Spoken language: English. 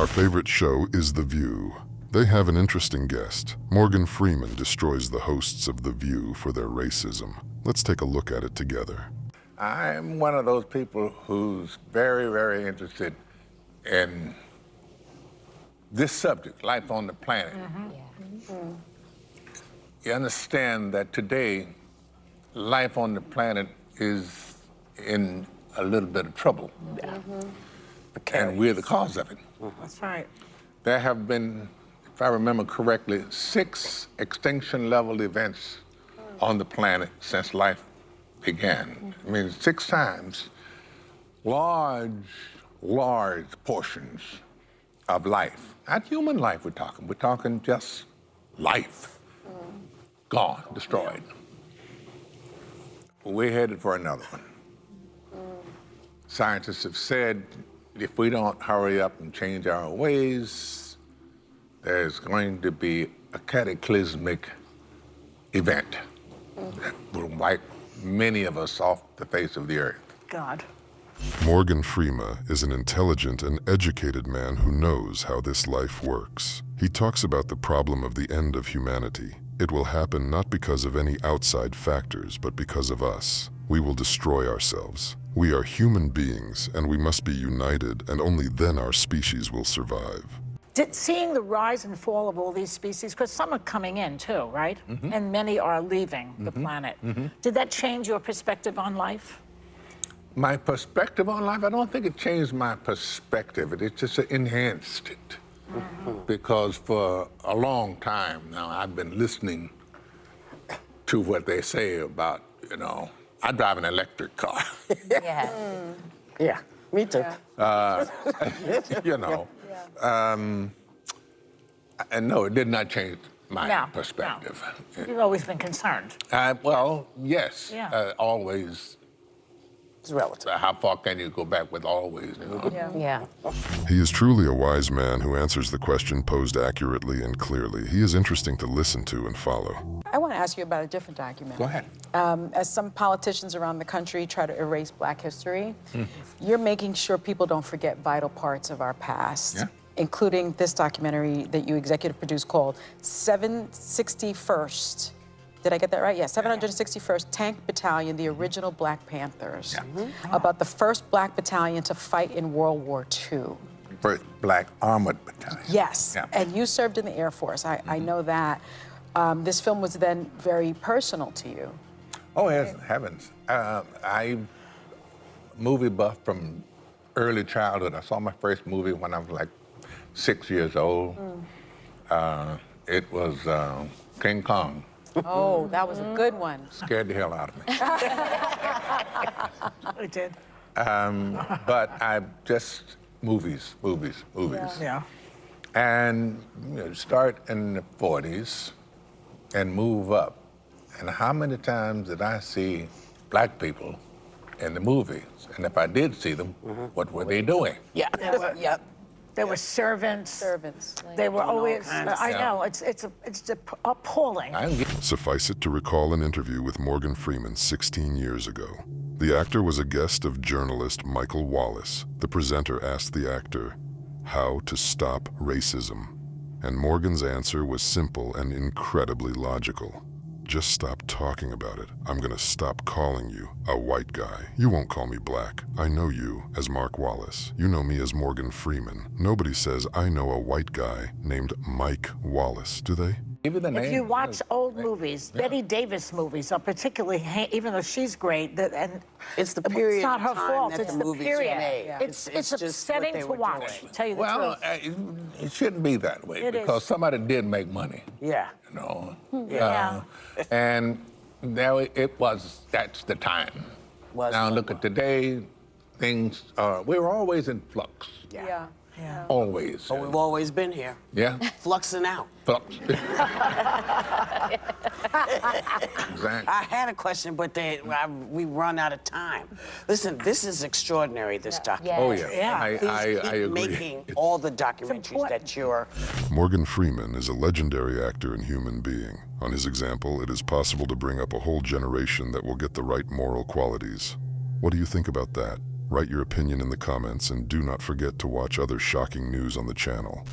Our favorite show is The View. They have an interesting guest. Morgan Freeman destroys the hosts of The View for their racism. Let's take a look at it together. I'm one of those people who's very, very interested in this subject, life on the planet. You understand that today, life on the planet is in a little bit of trouble. And we're the cause of it. That's right. There have been, if I remember correctly, 6 extinction-level events on the planet since life began. I mean, 6 times, large portions of life, not human life we're talking just life, gone, destroyed. We're headed for another one. Scientists have said if we don't hurry up and change our ways, there's going to be a cataclysmic event that will wipe many of us off the face of the earth. God. Morgan Freeman is an intelligent and educated man who knows how this life works. He talks about the problem of the end of humanity. It will happen not because of any outside factors, but because of us. We will destroy ourselves. We are human beings, and we must be united, and only then our species will survive. Seeing the rise and fall of all these species, because some are coming in too, right? And many are leaving the planet. Did that change your perspective on life? My perspective on life, I don't think it changed my perspective. It just enhanced it. Because for a long time now, I've been listening to what they say about, I drive an electric car. Yeah, me too. And no, it did not change my No, perspective. no. You've always been concerned. Well, yes, Yeah. always. It's relative. How far can you go back with always? Yeah. He is truly a wise man who answers the question posed accurately and clearly. He is interesting to listen to and follow. I want to ask you about a different document. Go ahead. As some politicians around the country try to erase Black history, you're making sure people don't forget vital parts of our past, including this documentary that you executive produced called 761st. Did I get that right? Yeah, 761st Tank Battalion, the original Black Panthers, about the first Black battalion to fight in World War II. First Black Armored Battalion. Yes, Yeah. and you served in the Air Force. I know that. This film was then very personal to you. Oh, yes, heavens. I'm movie buff from early childhood. I saw my first movie when I was like 6 years old. It was King Kong. Oh, that was a good one. Scared the hell out of me. It did. But I just, movies. Yeah. And start in the 40s and move up. And how many times did I see Black people in the movies? And if I did see them, what were they doing? They were servants. Servants. They were always, kinds of I stuff. know, it's appalling. Suffice it to recall an interview with Morgan Freeman 16 years ago. The actor was a guest of journalist Michael Wallace. The presenter asked the actor how to stop racism. And Morgan's answer was simple and incredibly logical. Just stop talking about it. I'm gonna stop calling you a white guy. You won't call me black. I know you as Mark Wallace. You know me as Morgan Freeman. Nobody says I know a white guy named Mike Wallace, do they? Even the If name. you watch old movies, Betty Davis movies are particularly, even though she's great, and It's the period it's not her of time fault, that it's the the movies period. were made. Yeah. It's just upsetting what they to were watch, doing. tell you the Well, truth. it shouldn't be that way It because is. somebody did make money. Yeah. Yeah. And there that's the time. Now look at today, things are, we were always in flux. Yeah. Always. But we've always been here, Yeah, fluxing out. flux. Exactly. I had a question, but we run out of time. Listen, this is extraordinary, this documentary. Oh, yeah. Yeah. I Please keep agree. making all the documentaries that you're... Morgan Freeman is a legendary actor and human being. On his example, it is possible to bring up a whole generation that will get the right moral qualities. What do you think about that? Write your opinion in the comments and do not forget to watch other shocking news on the channel.